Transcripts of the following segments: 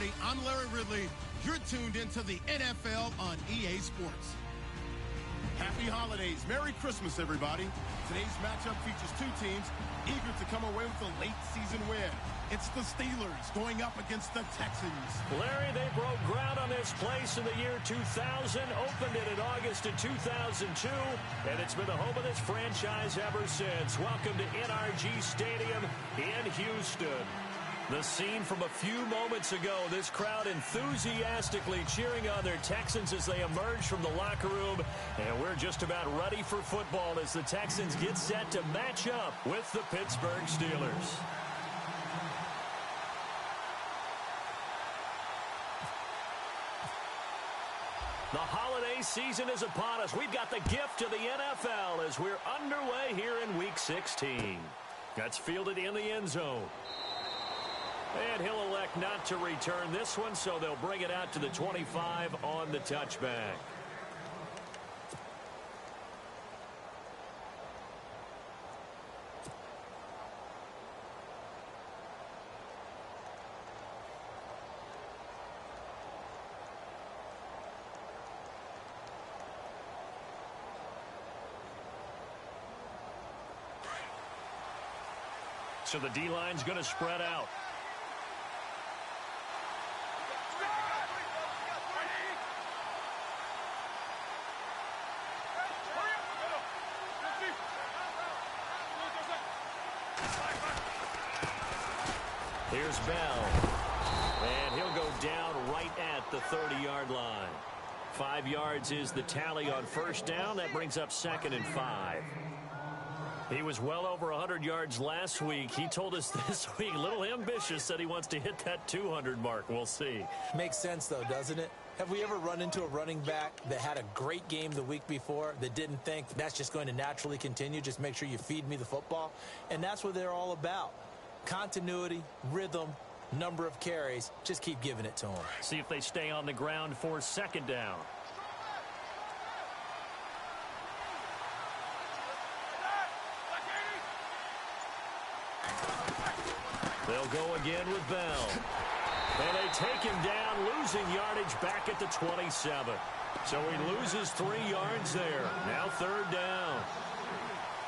everybody. I'm Larry Ridley. You're tuned into the NFL on EA Sports. Happy holidays. Merry Christmas, everybody. Today's matchup features two teams eager to come away with a late season win. It's the Steelers going up against the Texans. Larry, they broke ground on this place in the year 2000, opened it in August of 2002, and it's been the home of this franchise ever since. Welcome to NRG Stadium in Houston. The scene from a few moments ago, this crowd enthusiastically cheering on their Texans as they emerge from the locker room. And we're just about ready for football as the Texans get set to match up with the Pittsburgh Steelers. The holiday season is upon us. We've got the gift of the NFL as we're underway here in Week 16. That's fielded in the end zone. And he'll elect not to return this one, so they'll bring it out to the 25 on the touchback. So the D-line's going to spread out. Here's Bell. And he'll go down right at the 30-yard line. 5 yards is the tally on first down. That brings up 2nd and 5. He was well over 100 yards last week. He told us this week, a little ambitious, said he wants to hit that 200 mark. We'll see. Makes sense, though, doesn't it? Have we ever run into a running back that had a great game the week before that didn't think that's just going to naturally continue? Just make sure you feed me the football. And that's what they're all about. Continuity, rhythm, number of carries. Just keep giving it to them. See if they stay on the ground for 2nd down. They'll go again with Bell. And they take him down, losing yardage back at the 27. So he loses 3 yards there. Now 3rd down.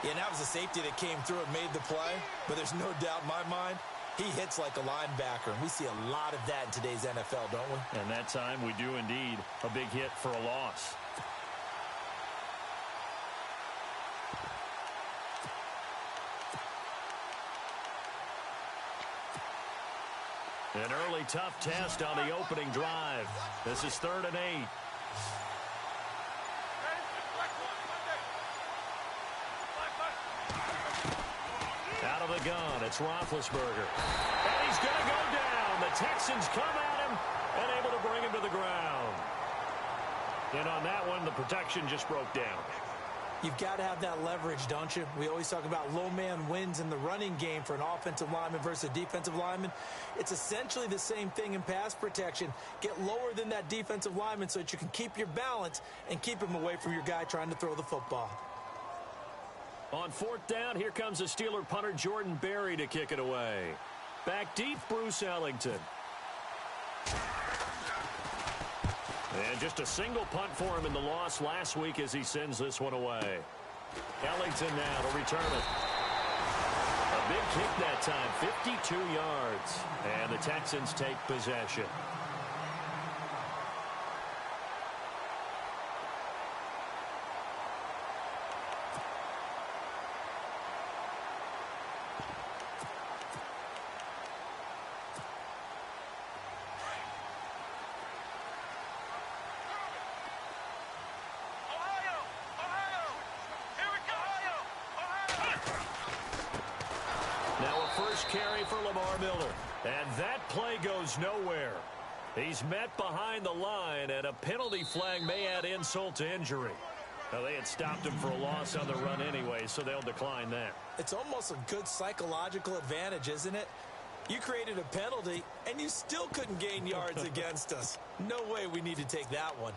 Yeah, that was a safety that came through and made the play. But there's no doubt in my mind, he hits like a linebacker. And we see a lot of that in today's NFL, don't we? And that time we do indeed. A big hit for a loss. An early tough test on the opening drive. This is 3rd and 8. Out of the gun, it's Roethlisberger. And he's going to go down. The Texans come at him and able to bring him to the ground. And on that one, the protection just broke down. You've got to have that leverage, don't you? We always talk about low man wins in the running game for an offensive lineman versus a defensive lineman. It's essentially the same thing in pass protection. Get lower than that defensive lineman so that you can keep your balance and keep him away from your guy trying to throw the football. On 4th down, here comes the Steeler punter Jordan Berry to kick it away. Back deep, Bruce Ellington. And just a single punt for him in the loss last week as he sends this one away. Ellington now to return it. A big kick that time, 52 yards. And the Texans take possession. Carry for Lamar Miller. And that play goes nowhere. He's met behind the line, and a penalty flag may add insult to injury. Now, they had stopped him for a loss on the run anyway, so they'll decline that. It's almost a good psychological advantage, isn't it? You created a penalty, and you still couldn't gain yards against us. No way we need to take that one.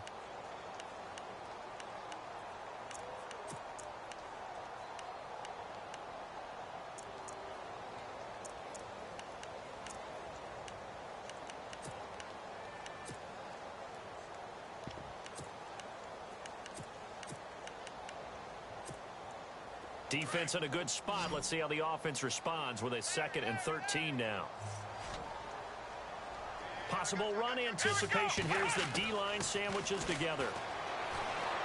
Defense in a good spot. Let's see how the offense responds with a 2nd and 13 now. Possible run anticipation. Here's the D-line sandwiches together.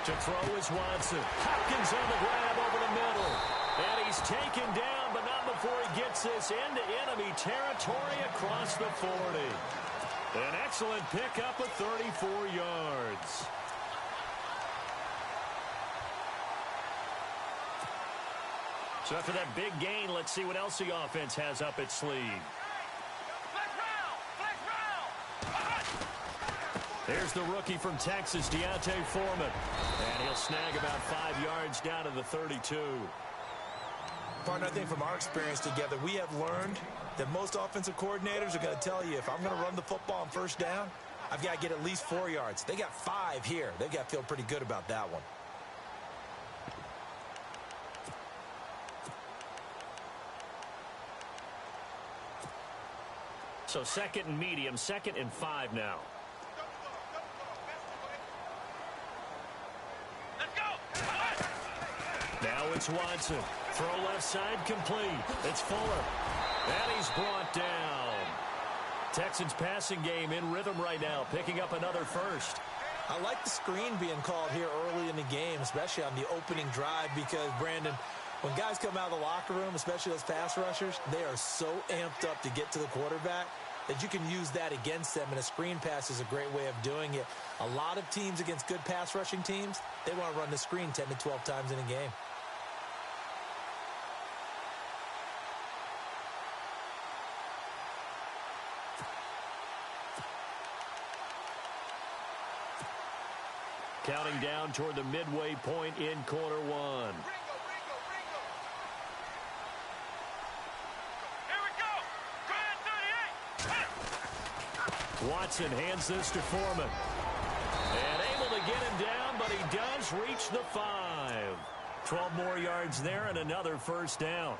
To throw is Watson. Hopkins on the grab over the middle. And he's taken down, but not before he gets this into enemy territory across the 40. An excellent pickup of 34 yards. So after that big gain, let's see what else the offense has up its sleeve. There's the rookie from Texas, Deontay Foreman. And he'll snag about 5 yards down to the 32. Partner, I think from our experience together, we have learned that most offensive coordinators are going to tell you, if I'm going to run the football on first down, I've got to get at least 4 yards. They got 5 here. They've got to feel pretty good about that one. So 2nd and medium, 2nd and 5 now. Now it's Watson. Throw left side complete. It's Fuller. And he's brought down. Texans passing game in rhythm right now, picking up another first. I like the screen being called here early in the game, especially on the opening drive, because, Brandon, when guys come out of the locker room, especially those pass rushers, they are so amped up to get to the quarterback that you can use that against them, and a screen pass is a great way of doing it. A lot of teams against good pass rushing teams, they want to run the screen 10 to 12 times in a game. Counting down toward the midway point in quarter one. Here we go. Try 38. Watson hands this to Foreman. And able to get him down, but he does reach the 5. 12 more yards there and another first down.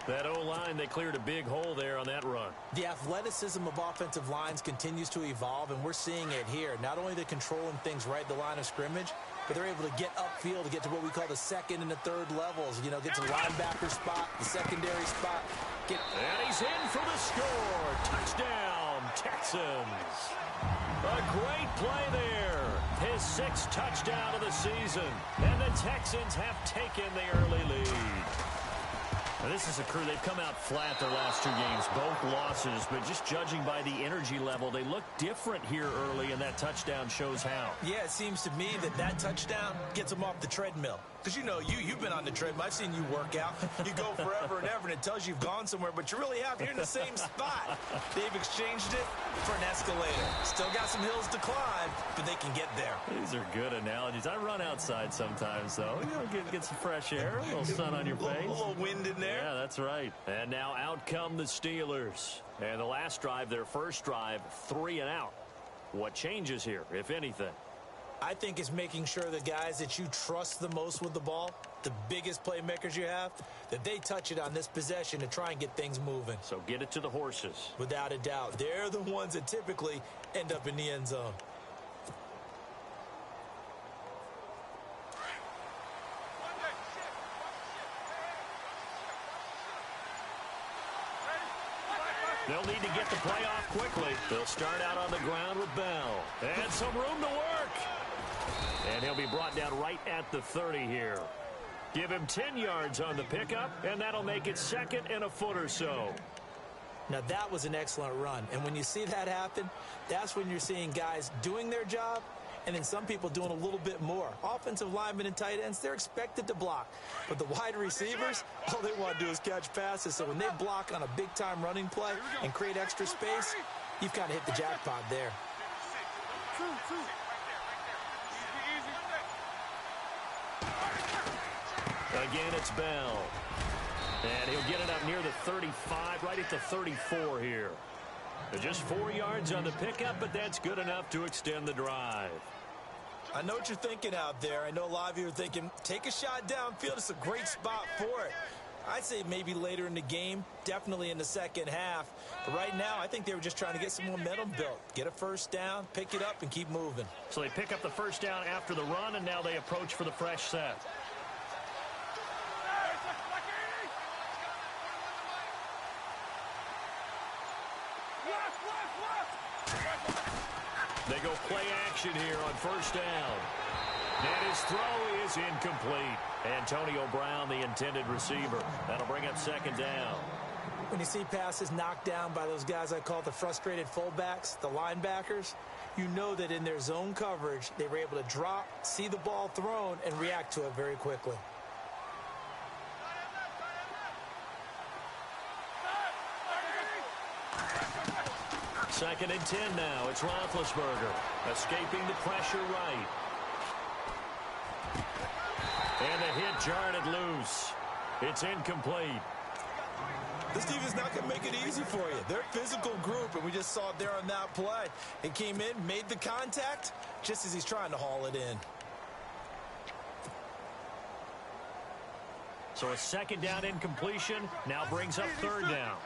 That O-line, they cleared a big hole there on that run. The athleticism of offensive lines continues to evolve, and we're seeing it here. Not only are they controlling things right at the line of scrimmage, but they're able to get upfield to get to what we call the 2nd and the 3rd levels. You know, get to the linebacker spot, the secondary spot. And he's in for the score. Touchdown, Texans. A great play there. His 6th touchdown of the season. And the Texans have taken the early lead. Now, this is a crew, they've come out flat their last 2 games, both losses, but just judging by the energy level, they look different here early, and that touchdown shows how. Yeah, it seems to me that touchdown gets them off the treadmill. Because, you know, you've been on the treadmill. I've seen you work out. You go forever and ever, and it tells you you've gone somewhere, but you really have. You're in the same spot. They've exchanged it for an escalator. Still got some hills to climb, but they can get there. These are good analogies. I run outside sometimes, though. You know, get some fresh air, a little sun on your face. A little wind in there. Yeah, that's right. And now out come the Steelers. And the last drive, their first drive, 3 and out. What changes here, if anything? I think it's making sure the guys that you trust the most with the ball, the biggest playmakers you have, that they touch it on this possession to try and get things moving. So get it to the horses. Without a doubt. They're the ones that typically end up in the end zone. They'll need to get the play off quickly. They'll start out on the ground with Bell. And some room to work. And he'll be brought down right at the 30 here. Give him 10 yards on the pickup, and that'll make it 2nd and a foot or so. Now, that was an excellent run. And when you see that happen, that's when you're seeing guys doing their job and then some people doing a little bit more. Offensive linemen and tight ends, they're expected to block. But the wide receivers, all they want to do is catch passes. So when they block on a big-time running play and create extra space, you've kind of hit the jackpot there. Again, it's Bell. And he'll get it up near the 35, right at the 34 here. Just 4 yards on the pickup, but that's good enough to extend the drive. I know what you're thinking out there. I know a lot of you are thinking, take a shot downfield. It's a great spot for it. I'd say maybe later in the game, definitely in the second half. But right now, I think they were just trying to get some momentum built. Get a first down, pick it up, and keep moving. So they pick up the first down after the run, and now they approach for the fresh set. They go play action here on first down. And his throw is incomplete. Antonio Brown, the intended receiver. That'll bring up second down. When you see passes knocked down by those guys I call the frustrated fullbacks, the linebackers, you know that in their zone coverage, they were able to drop, see the ball thrown, and react to it very quickly. Second and 10 now. It's Roethlisberger escaping the pressure right. And the hit jarred it loose. It's incomplete. This defense not going to make it easy for you. They're a physical group, and we just saw it there on that play. It came in, made the contact, just as he's trying to haul it in. So a second down incompletion now brings up third down.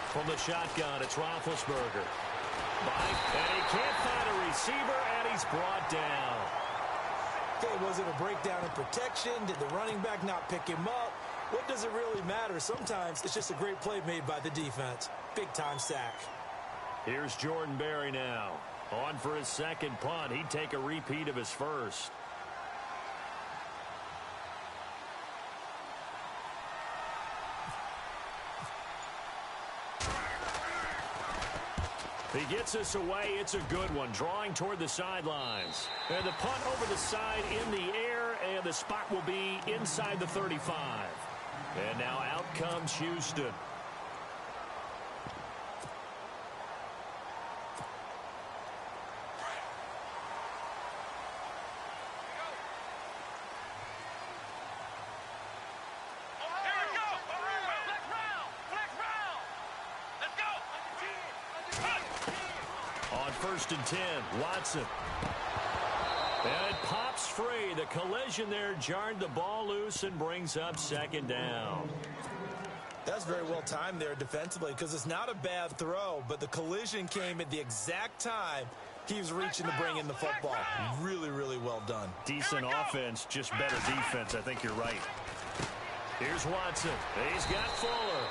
From the shotgun, it's Roethlisberger. And he can't find a receiver, and he's brought down. Okay, was it a breakdown in protection? Did the running back not pick him up? What does it really matter? Sometimes it's just a great play made by the defense. Big-time sack. Here's Jordan Berry now. On for his second punt. He'd take a repeat of his first. He gets us away. It's a good one. Drawing toward the sidelines. And the punt over the side in the air, and the spot will be inside the 35. And now out comes Houston. First and 10, Watson. And it pops free. The collision there jarred the ball loose and brings up second down. That's very well timed there defensively because it's not a bad throw, but the collision came at the exact time he was reaching to bring in the football. Really, really well done. Decent offense, just better defense. I think you're right. Here's Watson. He's got Fuller.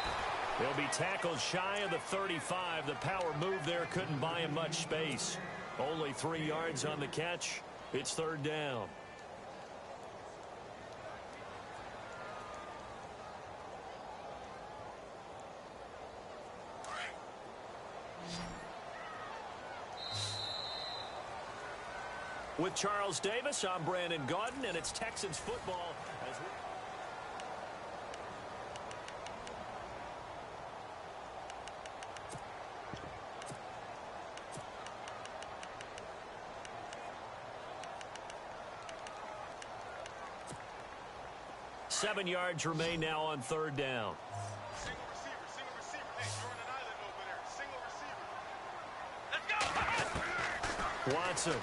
He'll be tackled shy of the 35. The power move there couldn't buy him much space. Only 3 yards on the catch. It's third down. With Charles Davis, I'm Brandon Gaudin, and it's Texans football as we... Seven yards remain now on third down. Single receiver. Hey, Jordan Island over there. Single receiver. Let's go! Watson.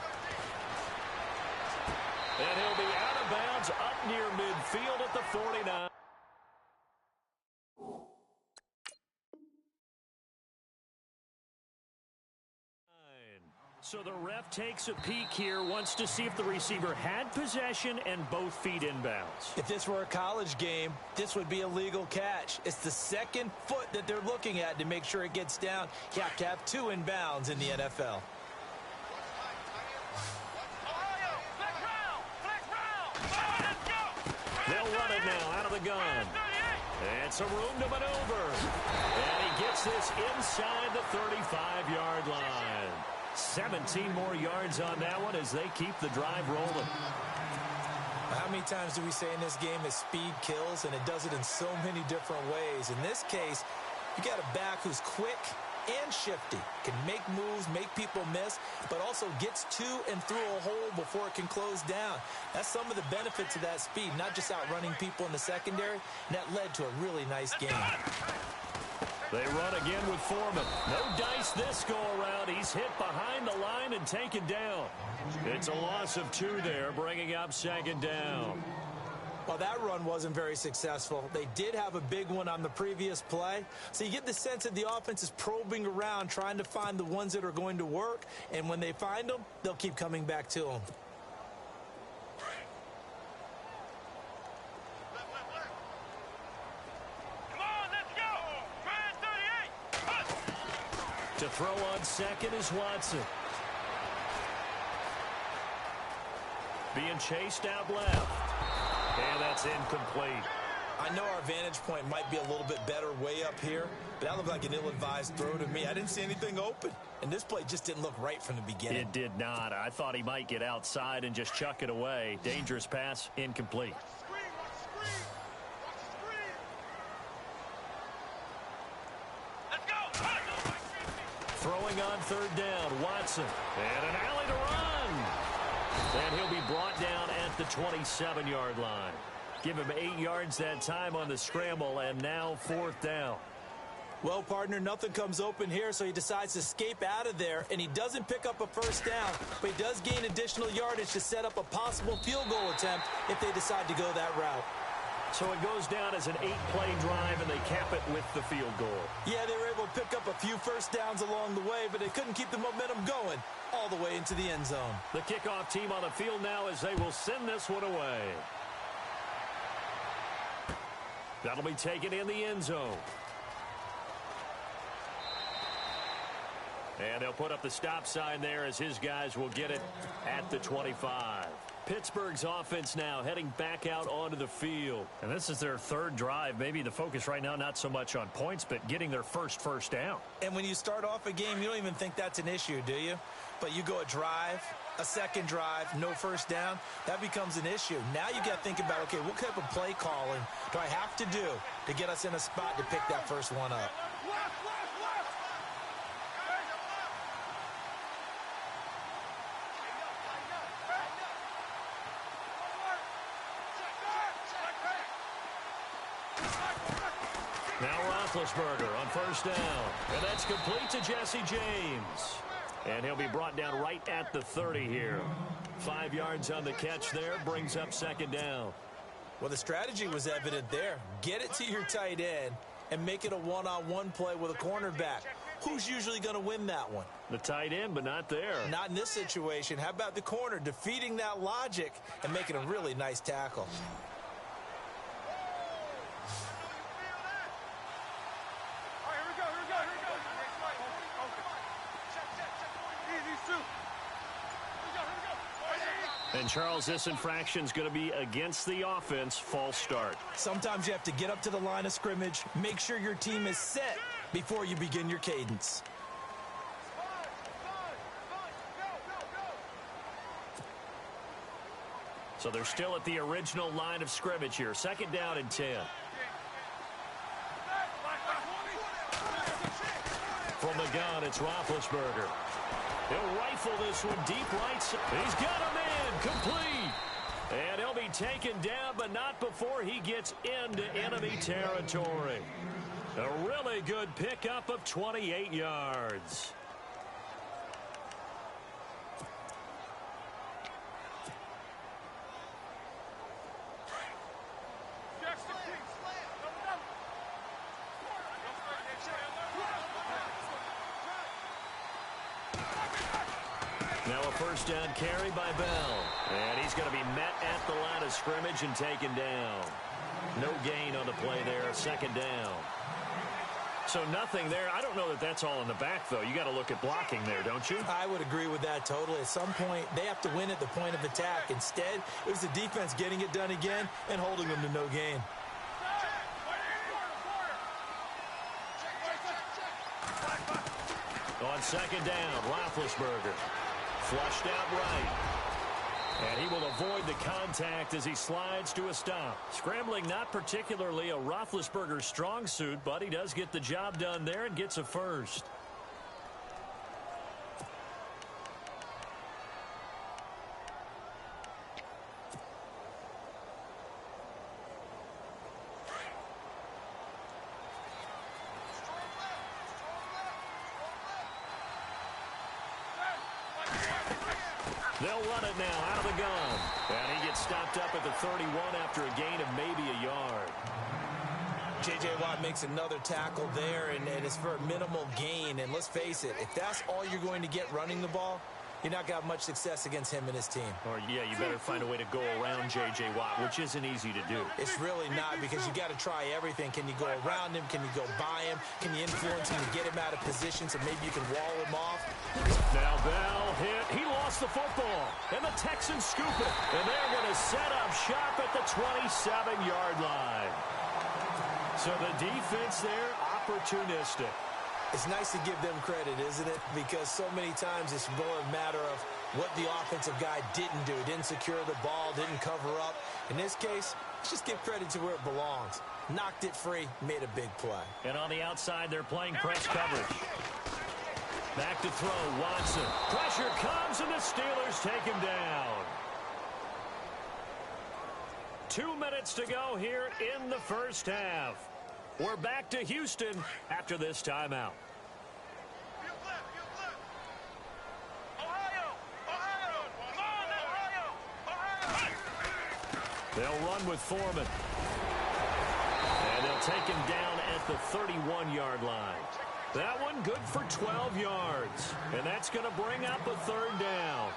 And he'll be out of bounds up near midfield at the 49. So the ref takes a peek here, wants to see if the receiver had possession and both feet inbounds. If this were a college game, this would be a legal catch. It's the second foot that they're looking at to make sure it gets down. You have to have 2 inbounds in the NFL. They'll run it now out of the gun. And some room to maneuver. And he gets this inside the 35-yard line. 17 more yards on that one as they keep the drive rolling. How many times do we say in this game that speed kills, and it does it in so many different ways? In this case, you got a back who's quick and shifty, can make moves, make people miss, but also gets to and through a hole before it can close down. That's some of the benefits of that speed, not just outrunning people in the secondary, and that led to a really nice game. They run again with Foreman. No dice this go-around. He's hit behind the line and taken down. It's a loss of 2 there, bringing up second down. Well, that run wasn't very successful. They did have a big one on the previous play. So you get the sense that the offense is probing around, trying to find the ones that are going to work. And when they find them, they'll keep coming back to them. To throw on second is Watson. Being chased out left. And that's incomplete. I know our vantage point might be a little bit better way up here, but that looked like an ill-advised throw to me. I didn't see anything open, and this play just didn't look right from the beginning. It did not. I thought he might get outside and just chuck it away. Dangerous pass, incomplete. Throwing on third down, Watson. And an alley to run. And he'll be brought down at the 27-yard line. Give him 8 yards that time on the scramble, and now fourth down. Well, partner, nothing comes open here, so he decides to escape out of there, and he doesn't pick up a first down, but he does gain additional yardage to set up a possible field goal attempt if they decide to go that route. So it goes down as an 8-play drive, and they cap it with the field goal. Yeah, they were able to pick up a few first downs along the way, but they couldn't keep the momentum going all the way into the end zone. The kickoff team on the field now as they will send this one away. That'll be taken in the end zone. And they'll put up the stop sign there as his guys will get it at the 25. Pittsburgh's offense now heading back out onto the field. And this is their third drive. Maybe the focus right now not so much on points, but getting their first down. And when you start off a game, you don't even think that's an issue, do you? But you go a drive, a second drive, no first down, that becomes an issue. Now you got to think about, okay, what type of play calling do I have to do to get us in a spot to pick that first one up? Now Roethlisberger on first down. And that's complete to Jesse James. And he'll be brought down right at the 30 here. 5 yards on the catch there, brings up second down. Well, the strategy was evident there. Get it to your tight end and make it a one-on-one play with a cornerback. Who's usually going to win that one? The tight end, but not there. Not in this situation. How about the corner defeating that logic and making a really nice tackle? And, Charles, this infraction is going to be against the offense. False start. Sometimes you have to get up to the line of scrimmage, make sure your team is set before you begin your cadence. So they're still at the original line of scrimmage here. Second down and 10. From the gun, it's Roethlisberger. He'll rifle this one deep right side. He's got him in. Complete. And he'll be taken down, but not before he gets into enemy territory. A really good pickup of 28 yards. Now a first down carry by Bell. And he's going to be met at the line of scrimmage and taken down. No gain on the play there. Second down. So nothing there. I don't know that that's all in the back, though. You got to look at blocking there, don't you? I would agree with that totally. At some point, they have to win at the point of attack. Instead, it was the defense getting it done again and holding them to no gain. On second down, Roethlisberger. Flushed out right. And he will avoid the contact as he slides to a stop. Scrambling not particularly a Roethlisberger strong suit, but he does get the job done there and gets a first. They'll run it now out of the gun. And he gets stopped up at the 31 after a gain of maybe a yard. J.J. Watt makes another tackle there, and it's for a minimal gain. And let's face it, if that's all you're going to get running the ball, you're not going to have much success against him and his team. Or, yeah, you better find a way to go around J.J. Watt, which isn't easy to do. It's really not, because you got to try everything. Can you go around him? Can you go by him? Can you influence him to get him out of position so maybe you can wall him off? Now Bell hit. He lost the football. And the Texans scoop it. And they're going to set up shop at the 27-yard line. So the defense there, opportunistic. It's nice to give them credit, isn't it? Because so many times it's more a matter of what the offensive guy didn't do. Didn't secure the ball, didn't cover up. In this case, let's just give credit to where it belongs. Knocked it free, made a big play. And on the outside, they're playing press coverage. Back to throw, Watson. Pressure comes, and the Steelers take him down. 2 minutes to go here in the first half. We're back to Houston after this timeout. They'll run with Foreman. And they'll take him down at the 31-yard line. That one good for 12 yards. And that's going to bring up a third down.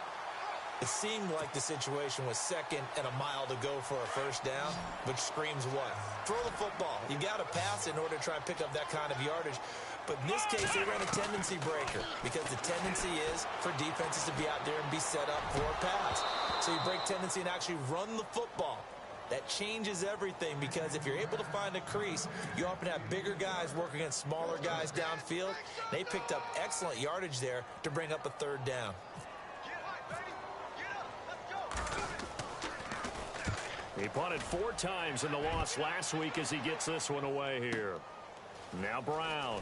It seemed like the situation was second and a mile to go for a first down, which screams what? Throw the football. You got to pass in order to try and pick up that kind of yardage. But in this case, they ran a tendency breaker, because the tendency is for defenses to be out there and be set up for a pass. So you break tendency and actually run the football. That changes everything, because if you're able to find a crease, you often have bigger guys working against smaller guys downfield. They picked up excellent yardage there to bring up a third down. He punted 4 times in the loss last week as he gets this one away here. Now Brown.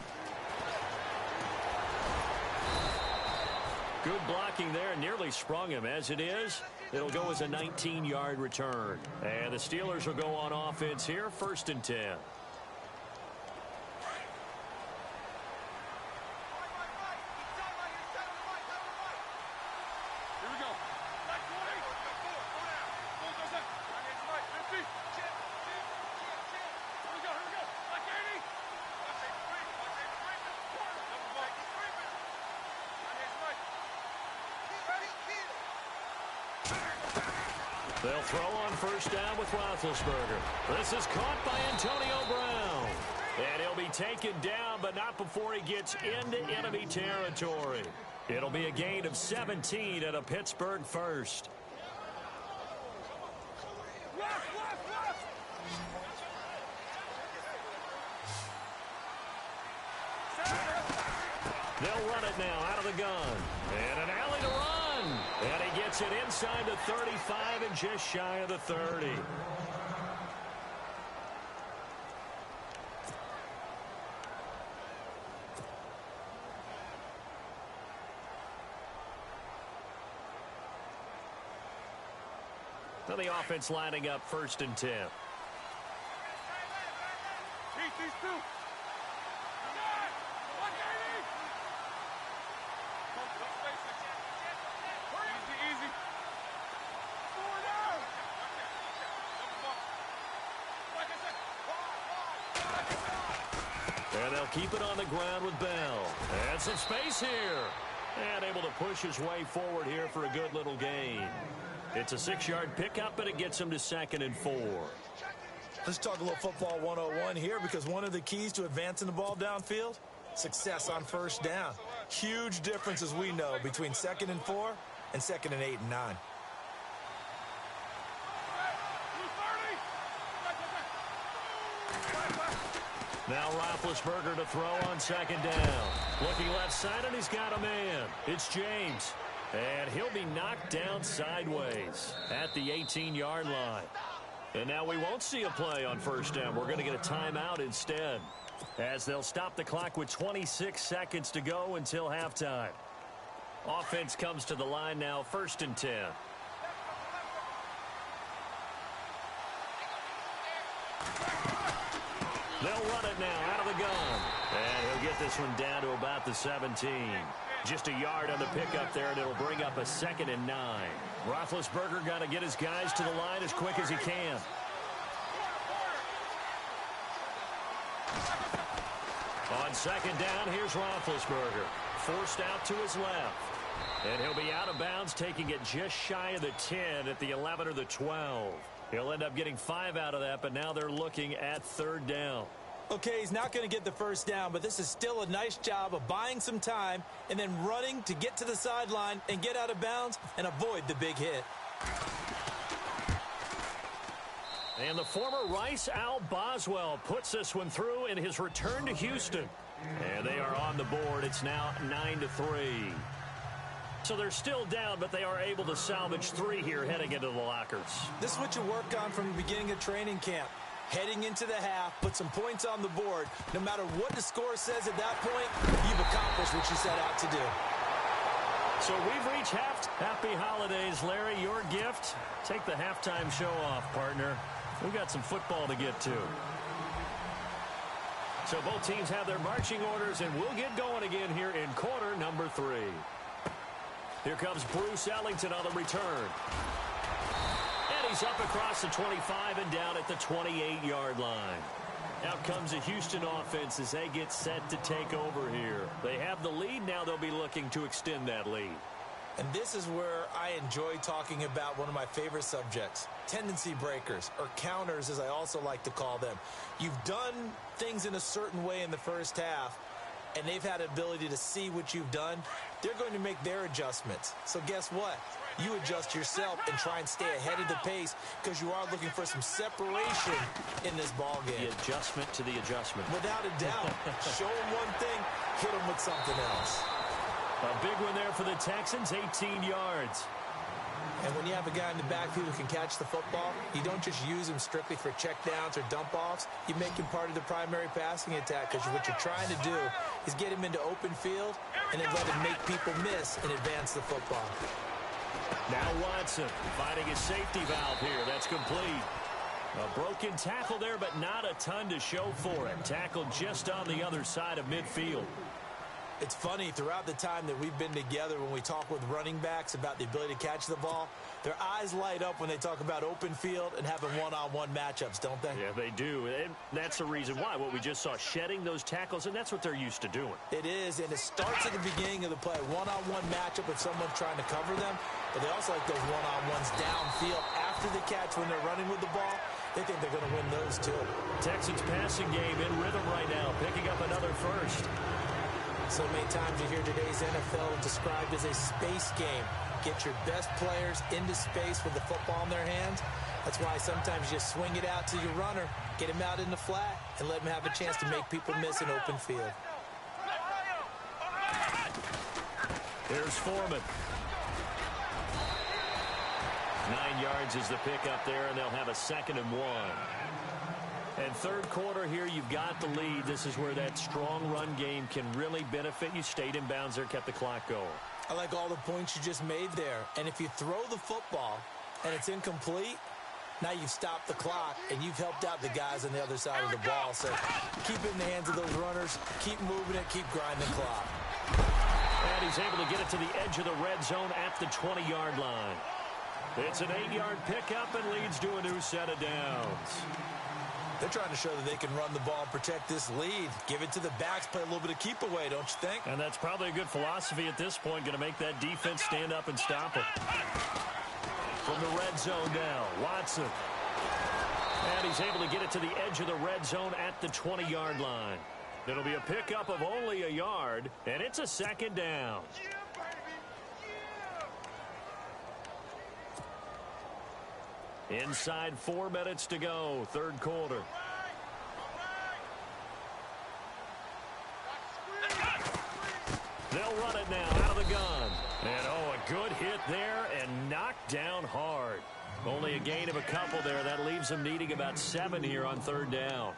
Good blocking there, nearly sprung him. As it is, it'll go as a 19-yard return. And the Steelers will go on offense here, 1st and 10. They'll throw on first down with Roethlisberger. This is caught by Antonio Brown. And he'll be taken down, but not before he gets into enemy territory. It'll be a gain of 17 and a Pittsburgh first. They'll run it now out of the gun. And an alley to run. And he gets it inside the 35 and just shy of the 30. So the offense lining up 1st and 10. And they'll keep it on the ground with Bell. And some space here. And able to push his way forward here for a good little gain. It's a 6-yard pickup, but it gets him to 2nd and 4. Let's talk a little football 101 here, because one of the keys to advancing the ball downfield, success on first down. Huge difference, as we know, between 2nd and 4 and 2nd and 8 and 9. Now Roethlisberger to throw on 2nd down. Looking left side, and he's got a man. It's James. And he'll be knocked down sideways at the 18-yard line. And now we won't see a play on first down. We're going to get a timeout instead, as they'll stop the clock with 26 seconds to go until halftime. Offense comes to the line now, 1st and 10. They'll run it now out of the gun. And he'll get this one down to about the 17. Just a yard on the pickup there, and it'll bring up a 2nd and 9. Roethlisberger got to get his guys to the line as quick as he can. On 2nd down, here's Roethlisberger. Forced out to his left. And he'll be out of bounds, taking it just shy of the 10 at the 11 or the 12. He'll end up getting 5 out of that, but now they're looking at third down. Okay, he's not going to get the first down, but this is still a nice job of buying some time and then running to get to the sideline and get out of bounds and avoid the big hit. And the former Rice Al Boswell puts this one through in his return to Houston. And they are on the board. It's now 9-3. So they're still down, but they are able to salvage 3 here heading into the lockers. This is what you work on from the beginning of training camp. Heading into the half, put some points on the board. No matter what the score says at that point, you've accomplished what you set out to do. So we've reached half. Happy holidays, Larry. Your gift. Take the halftime show off, partner. We've got some football to get to. So both teams have their marching orders, and we'll get going again here in quarter number 3. Here comes Bruce Ellington on the return. And he's up across the 25 and down at the 28-yard line. Out comes the Houston offense as they get set to take over here. They have the lead. Now they'll be looking to extend that lead. And this is where I enjoy talking about one of my favorite subjects, tendency breakers, or counters as I also like to call them. You've done things in a certain way in the first half, and they've had an ability to see what you've done. They're going to make their adjustments. So guess what? You adjust yourself and try and stay ahead of the pace because you are looking for some separation in this ball game. The adjustment to the adjustment. Without a doubt. Show them one thing, hit them with something else. A big one there for the Texans, 18 yards. And when you have a guy in the backfield who can catch the football, you don't just use him strictly for checkdowns or dump-offs. You make him part of the primary passing attack because what you're trying to do is get him into open field and then let him make people miss and advance the football. Now Watson finding his safety valve here. That's complete. A broken tackle there, but not a ton to show for it. Tackled just on the other side of midfield. It's funny, throughout the time that we've been together, when we talk with running backs about the ability to catch the ball, their eyes light up when they talk about open field and having one-on-one matchups, don't they? Yeah, they do. And that's the reason why. What we just saw, shedding those tackles, and that's what they're used to doing. It is, and it starts at the beginning of the play. One-on-one matchup if someone's trying to cover them, but they also like those one-on-ones downfield after the catch when they're running with the ball. They think they're going to win those, too. Texans passing game in rhythm right now, picking up another first. So many times you hear today's NFL described as a space game. Get your best players into space with the football in their hands. That's why sometimes you just swing it out to your runner, get him out in the flat, and let him have a chance to make people miss an open field. Here's Foreman. 9 yards is the pickup there, and they'll have a 2nd and 1. And third quarter here, you've got the lead. This is where that strong run game can really benefit you. Stayed in bounds there, kept the clock going. I like all the points you just made there. And if you throw the football and it's incomplete, now you've stopped the clock and you've helped out the guys on the other side of the ball. So keep it in the hands of those runners. Keep moving it. Keep grinding the clock. And he's able to get it to the edge of the red zone at the 20-yard line. It's an 8-yard pickup and leads to a new set of downs. They're trying to show that they can run the ball and protect this lead. Give it to the backs, play a little bit of keep away, don't you think? And that's probably a good philosophy at this point, going to make that defense stand up and stop it. From the red zone now, Watson. And he's able to get it to the edge of the red zone at the 20-yard line. It'll be a pickup of only a yard, and it's a 2nd down. Inside 4 minutes to go, third quarter. They'll run it now out of the gun. And, oh, a good hit there and knocked down hard. Only a gain of a couple there. That leaves them needing about 7 here on third down.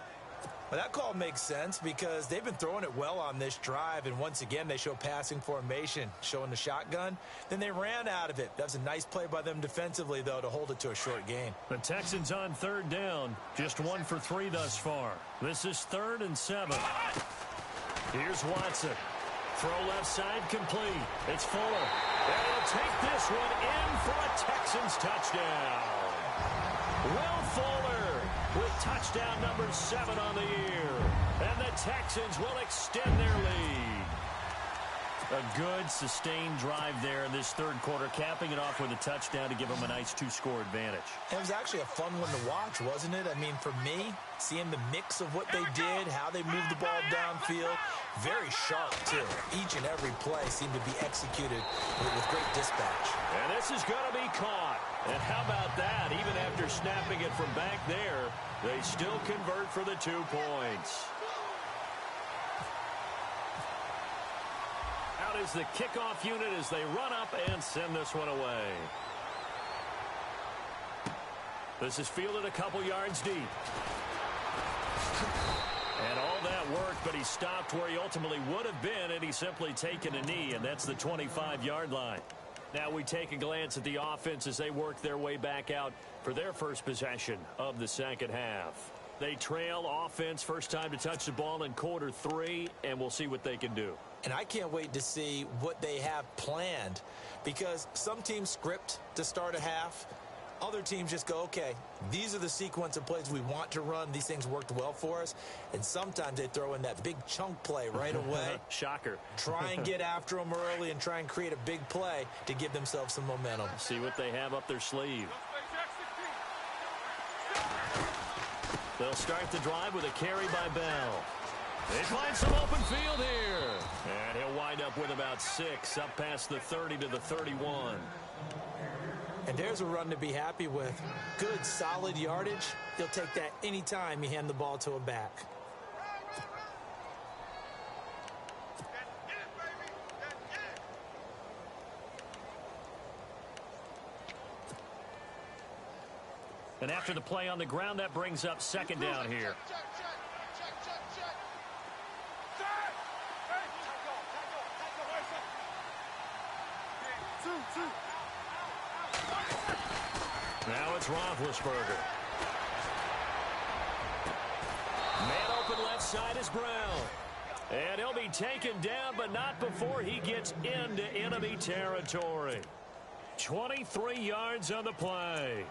Well, that call makes sense because they've been throwing it well on this drive, and once again they show passing formation, showing the shotgun. Then they ran out of it. That was a nice play by them defensively, though, to hold it to a short gain. The Texans on third down, just 1 for 3 thus far. This is 3rd and 7. Here's Watson. Throw left side complete. It's Fuller. And he'll take this one in for a Texans touchdown. Will Fuller with touchdown number 7 on the year. And the Texans will extend their lead. A A good, sustained drive there in this third quarter, capping it off with a touchdown to give them a nice 2-score advantage. It was actually a fun one to watch, wasn't it? I mean, for me, seeing the mix of what they did, how they moved the ball downfield, very sharp, too. Each and every play seemed to be executed with great dispatch. And this is going to be caught. And how about that? Even after snapping it from back there, they still convert for the 2 points. Out is the kickoff unit as they run up and send this one away. This is fielded a couple yards deep. And all that work, but he stopped where he ultimately would have been, and he's simply taken a knee, and that's the 25-yard line. Now we take a glance at the offense as they work their way back out for their first possession of the second half. They trail offense, first time to touch the ball in quarter 3, and we'll see what they can do. And I can't wait to see what they have planned, because some teams script to start a half. Other teams just go, okay, these are the sequence of plays we want to run. These things worked well for us. And sometimes they throw in that big chunk play right away. Shocker. Try and get after them early and try and create a big play to give themselves some momentum. See what they have up their sleeve. They'll start the drive with a carry by Bell. They find some open field here. And he'll wind up with about 6 up past the 30 to the 31. And there's a run to be happy with. Good, solid yardage. He'll take that anytime you hand the ball to a back. And after the play on the ground, that brings up second down here. Now it's Roethlisberger. Man open left side is Brown. And he'll be taken down, but not before he gets into enemy territory. 23 yards on the play.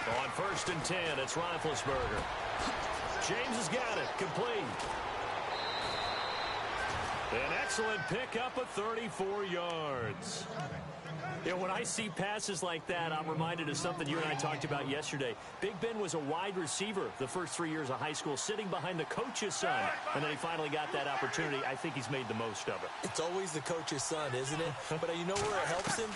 On 1st and 10, it's Roethlisberger. James has got it. Complete. An excellent pickup of 34 yards. You know, when I see passes like that, I'm reminded of something you and I talked about yesterday. Big Ben was a wide receiver the first 3 years of high school, sitting behind the coach's son. And then he finally got that opportunity. I think he's made the most of it. It's always the coach's son, isn't it? But you know where it helps him?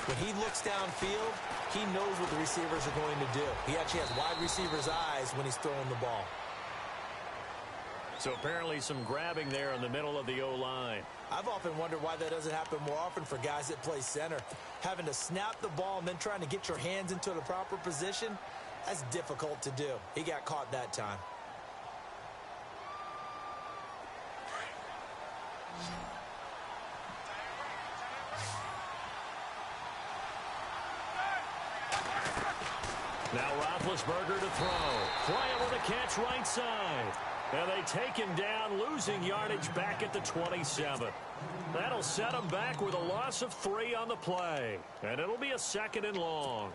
When he looks downfield, he knows what the receivers are going to do. He actually has wide receivers' eyes when he's throwing the ball. So apparently some grabbing there in the middle of the O-line. I've often wondered why that doesn't happen more often for guys that play center. Having to snap the ball and then trying to get your hands into the proper position, that's difficult to do. He got caught that time. Now Roethlisberger to throw. Flying with a catch right side. And they take him down, losing yardage back at the 27. That'll set him back with a loss of 3 on the play. And it'll be a 2nd and long.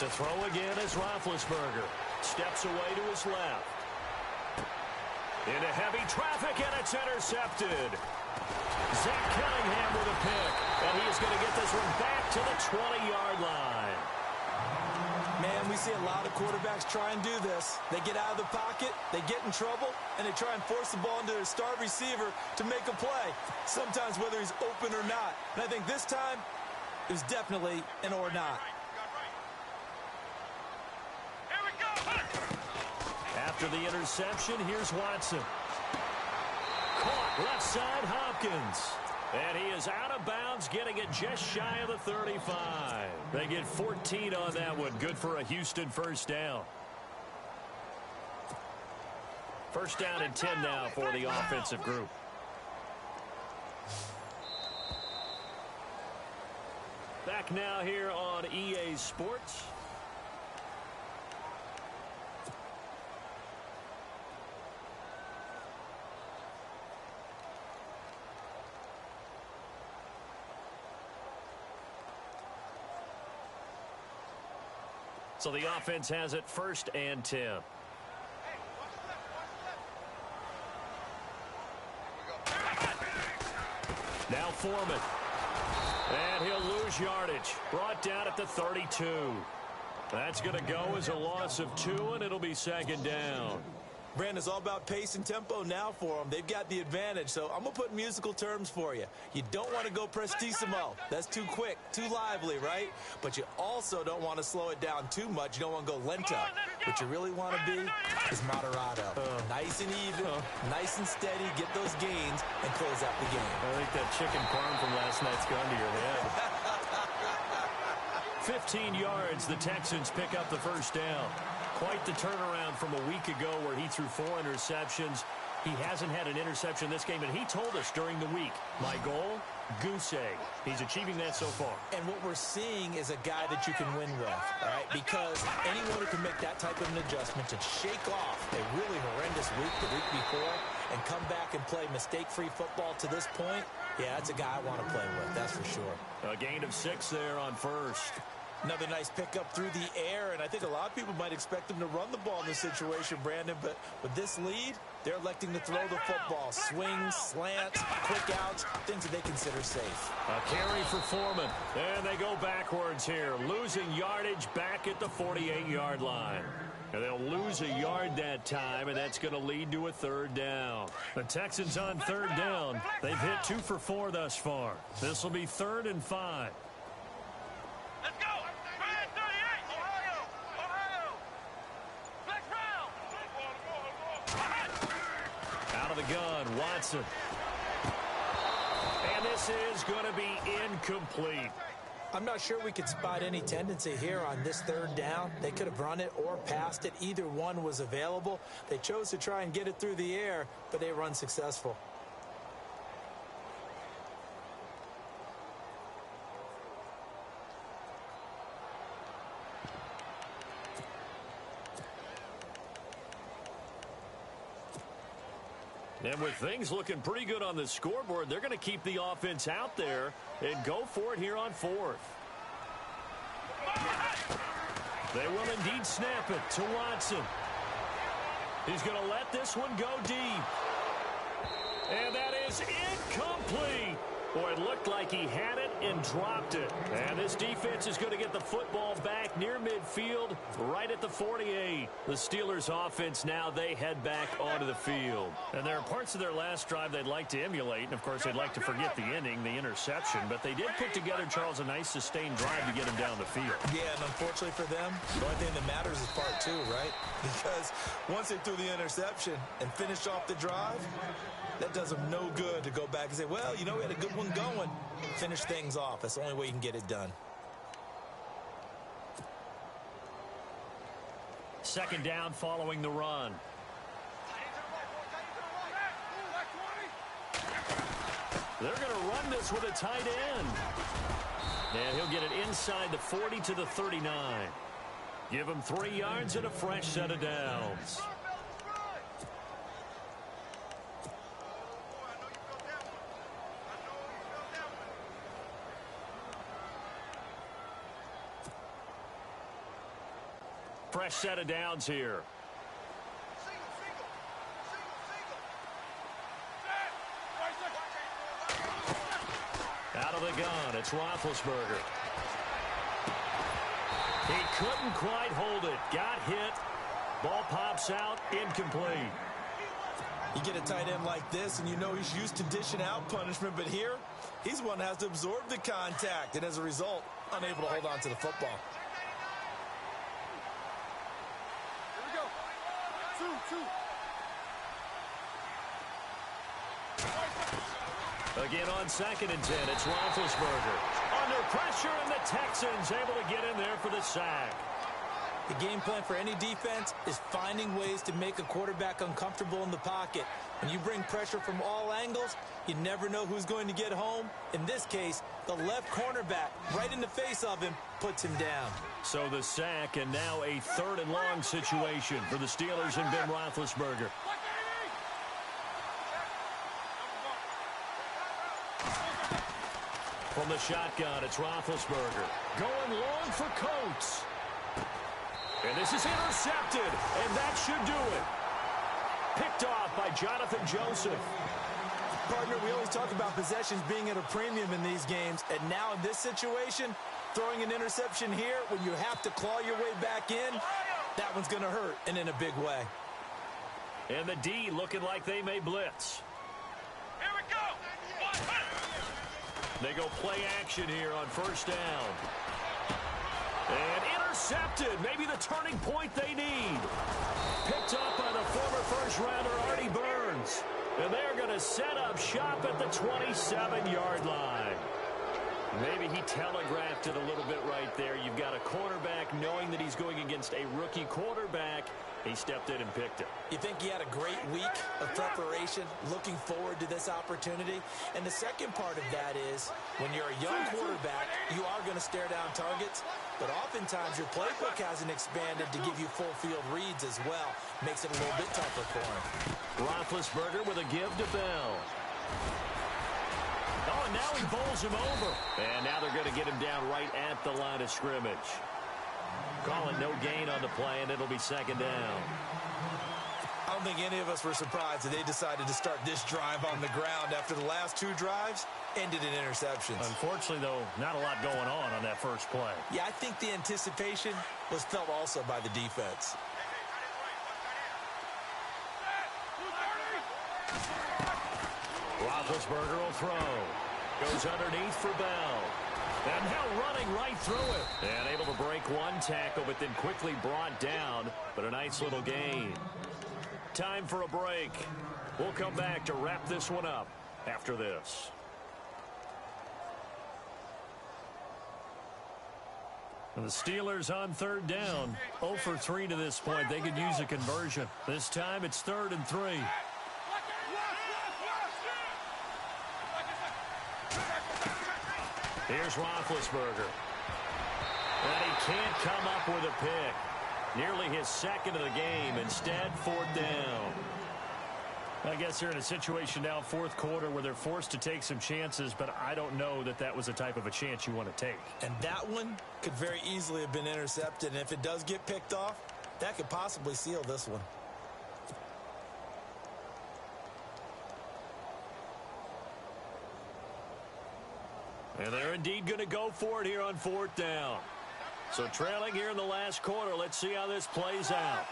To throw again is Roethlisberger. Steps away to his left. Into heavy traffic, and it's intercepted. Zach Cunningham with a pick. And he is going to get this one back to the 20-yard line. Man, we see a lot of quarterbacks try and do this. They get out of the pocket, they get in trouble, and they try and force the ball into their star receiver to make a play. Sometimes whether he's open or not. And I think this time, it was definitely an or not. After the interception, here's Watson. Caught left side, Hopkins. And he is out of bounds, getting it just shy of the 35. They get 14 on that one. Good for a Houston first down. First down and 10 now for the offensive group. Back now here on EA Sports. So the offense has it first and 10. Now Foreman. And he'll lose yardage. Brought down at the 32. That's going to go as a loss of 2, and it'll be second down. Brandon, it's all about pace and tempo now for them. They've got the advantage, so I'm going to put musical terms for you. You don't want to go prestissimo. That's too quick, too lively, right? But you also don't want to slow it down too much. You don't want to go lento. What you really want to be is moderato. Nice and even, nice and steady, get those gains, and close out the game. I think that chicken parm from last night's gone to your head. 15 yards, the Texans pick up the first down. Quite the turnaround from a week ago where he threw 4 interceptions. He hasn't had an interception this game, and he told us during the week, my goal, goose egg. He's achieving that so far. And what we're seeing is a guy that you can win with, all right? Because anyone who can make that type of an adjustment to shake off a really horrendous week the week before and come back and play mistake-free football to this point, yeah, that's a guy I want to play with, that's for sure. A gain of 6 there on first. Another nice pickup through the air, and I think a lot of people might expect him to run the ball in this situation, Brandon, but with this lead, they're electing to throw the football. Swings, slants, quick outs, things that they consider safe. A carry for Foreman, and they go backwards here, losing yardage back at the 48-yard line. And they'll lose a yard that time, and that's going to lead to a third down. The Texans on third down. They've hit 2 for 4 thus far. This will be 3rd and 5. Let's go! Brad 38! Ohio! Ohio! Flex round! Out of the gun, Watson. And this is going to be incomplete. I'm not sure we could spot any tendency here on this third down. They could have run it or passed it. Either one was available. They chose to try and get it through the air, but they were unsuccessful. And with things looking pretty good on the scoreboard, they're going to keep the offense out there and go for it here on 4th. They will indeed snap it to Watson. He's going to let this one go deep. And that is incomplete. Boy, it looked like he had it and dropped it. And this defense is going to get the football back near midfield, right at the 48. The Steelers' offense now, they head back onto the field. And there are parts of their last drive they'd like to emulate. And, of course, they'd like to forget the ending, the interception. But they did put together, Charles, a nice sustained drive to get him down the field. Yeah, and unfortunately for them, the only thing that matters is part 2, right? Because once they threw the interception and finished off the drive, that does them no good to go back and say, well, you know, we had a good one going. Finish things off. That's the only way you can get it done. Second down following the run. They're going to run this with a tight end. And he'll get it inside the 40 to the 39. Give him 3 yards and a fresh set of downs. Fresh set of downs here. Out of the gun, it's Roethlisberger. He couldn't quite hold it. Got hit. Ball pops out, incomplete. You get a tight end like this, and you know he's used to dishing out punishment, but here, he's one that has to absorb the contact, and as a result, unable to hold on to the football. Again on 2nd and 10, it's Roethlisberger. Under pressure, and the Texans able to get in there for the sack. The game plan for any defense is finding ways to make a quarterback uncomfortable in the pocket. When you bring pressure from all angles, you never know who's going to get home. In this case, the left cornerback, right in the face of him, puts him down. So the sack, and now a 3rd and long situation for the Steelers and Ben Roethlisberger. From the shotgun, it's Roethlisberger. Going long for Coates. And this is intercepted, and that should do it. Picked off by Jonathan Joseph. Partner, we always talk about possessions being at a premium in these games, and now in this situation, throwing an interception here when you have to claw your way back in, that one's going to hurt, and in a big way. And the D looking like they may blitz. Here we go. They go play action here on 1st down. And intercepted. Maybe the turning point they need. Picked up by the former first-rounder Artie Burns. And they're going to set up shop at the 27-yard line. Maybe he telegraphed it a little bit right there. You've got a quarterback knowing that he's going against a rookie quarterback. He stepped in and picked it. You think he had a great week of preparation, looking forward to this opportunity? And the second part of that is, when you're a young quarterback, you are going to stare down targets, but oftentimes your playbook hasn't expanded to give you full field reads as well. Makes it a little bit tougher for him. Roethlisberger with a give to Bell. Oh, and now he bowls him over. And now they're going to get him down right at the line of scrimmage. Calling no gain on the play, and it'll be 2nd down. I don't think any of us were surprised that they decided to start this drive on the ground after the last 2 drives ended in interceptions. Unfortunately, though, not a lot going on that first play. Yeah, I think the anticipation was felt also by the defense. Roethlisberger will throw. Goes underneath for Bell. And now running right through it. And able to break one tackle, but then quickly brought down. But a nice little gain. Time for a break. We'll come back to wrap this one up after this. And the Steelers on 3rd down. 0 for 3 to this point. They could use a conversion. This time it's 3rd and 3. Here's Roethlisberger. And he can't come up with a pick. Nearly his 2nd of the game. Instead, 4th down. I guess they're in a situation now, 4th quarter, where they're forced to take some chances, but I don't know that that was the type of a chance you want to take. And that one could very easily have been intercepted. And if it does get picked off, that could possibly seal this one. And they're indeed going to go for it here on 4th down. So trailing here in the last quarter. Let's see how this plays out.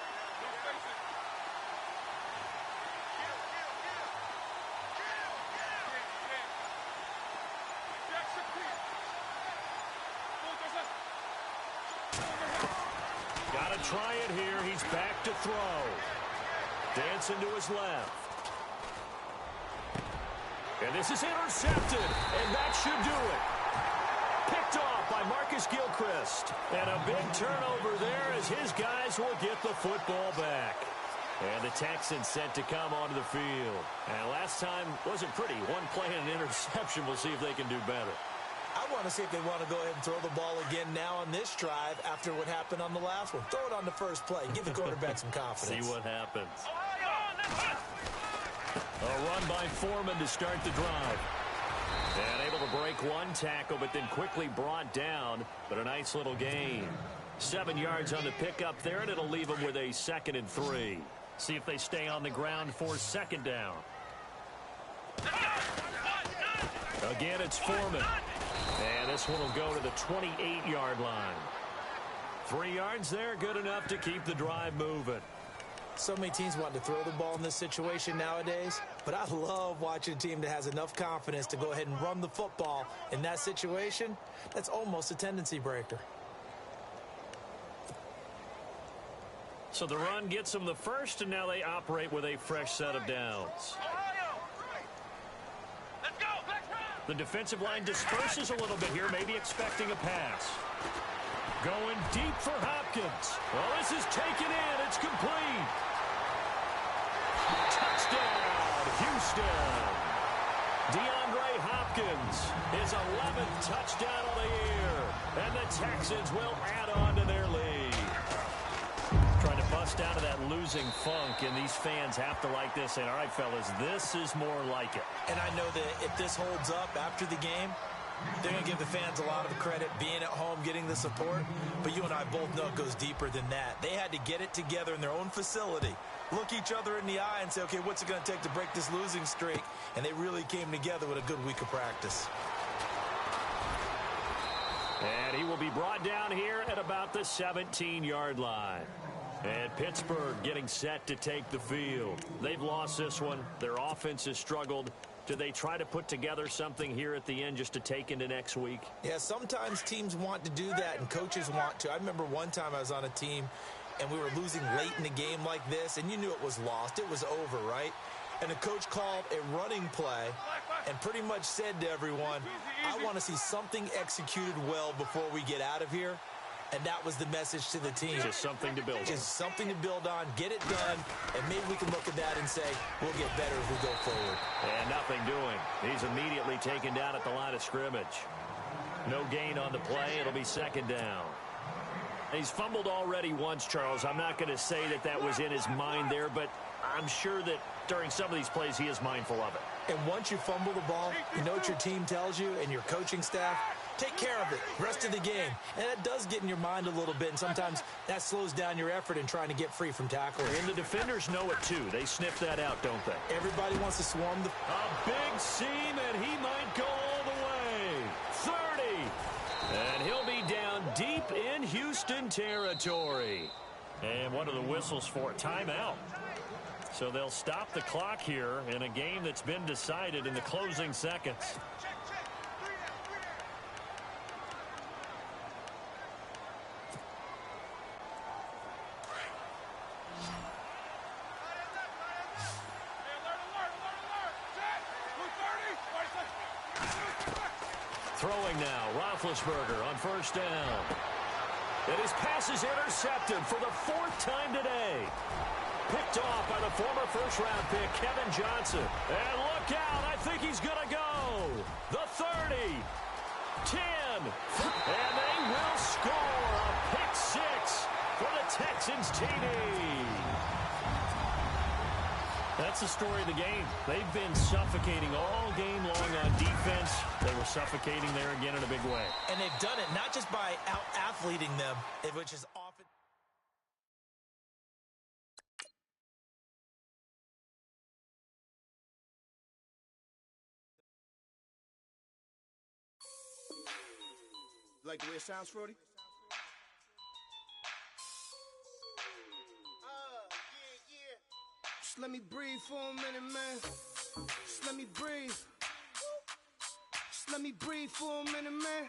Got to try it here. He's back to throw. Dancing to his left. And this is intercepted, and that should do it. Picked off by Marcus Gilchrist. And a big turnover there as his guys will get the football back. And the Texans set to come onto the field. And last time wasn't pretty. One play and an interception. We'll see if they can do better. I want to see if they want to go ahead and throw the ball again now on this drive after what happened on the last one. Throw it on the first play. Give the quarterback some confidence. See what happens. A run by Foreman to start the drive. And able to break one tackle, but then quickly brought down. But a nice little gain. 7 yards on the pickup there, and it'll leave them with a 2nd and 3. See if they stay on the ground for 2nd down. Again, it's Foreman. And this one will go to the 28-yard line. 3 yards there, good enough to keep the drive moving. So many teams want to throw the ball in this situation nowadays, but I love watching a team that has enough confidence to go ahead and run the football. In that situation, that's almost a tendency breaker. So the run gets them the first, and now they operate with a fresh set of downs. Let's go. The defensive line disperses a little bit here, maybe expecting a pass. Going deep for Hopkins. Well, this is taken in. It's complete. Touchdown, Houston. DeAndre Hopkins, his 11th touchdown of the year. And the Texans will add on to their lead. Trying to bust out of that losing funk, and these fans have to like this. And, all right, fellas, this is more like it. And I know that if this holds up after the game, they're going to give the fans a lot of credit being at home, getting the support. But you and I both know it goes deeper than that. They had to get it together in their own facility, look each other in the eye and say, okay, what's it going to take to break this losing streak? And they really came together with a good week of practice. And he will be brought down here at about the 17-yard line. And Pittsburgh getting set to take the field. They've lost this one. Their offense has struggled. Do they try to put together something here at the end just to take into next week? Yeah, sometimes teams want to do that and coaches want to. I remember one time I was on a team and we were losing late in the game like this, and you knew it was lost. It was over, right? And the coach called a running play and pretty much said to everyone, I want to see something executed well before we get out of here. And that was the message to the team. Just something to build on. Just something to build on, get it done, and maybe we can look at that and say, we'll get better as we go forward. And nothing doing. He's immediately taken down at the line of scrimmage. No gain on the play. It'll be second down. He's fumbled already once, Charles. I'm not going to say that that was in his mind there, but I'm sure that during some of these plays he is mindful of it. And once you fumble the ball, you know what your team tells you and your coaching staff? Take care of it rest of the game. And that does get in your mind a little bit, and sometimes that slows down your effort in trying to get free from tackles. And the defenders know it, too. They sniff that out, don't they? Everybody wants to swarm the... A big seam, and he might go all the way. 30. And he'll be down deep in Houston territory. And what are the whistles for? Timeout. So they'll stop the clock here in a game that's been decided in the closing seconds. Throwing now, Roethlisberger on first down. And his pass is intercepted for the 4th time today. Picked off by the former first-round pick, Kevin Johnson. And look out, I think he's going to go. The 30, 10, and they will score a pick 6 for the Texans TD. That's the story of the game. They've been suffocating all game long on defense. They were suffocating there again in a big way. And they've done it not just by out-athleting them, which is often... Like the way it sounds, Frody? Just let me breathe for a minute, man. Just let me breathe. Just let me breathe for a minute, man.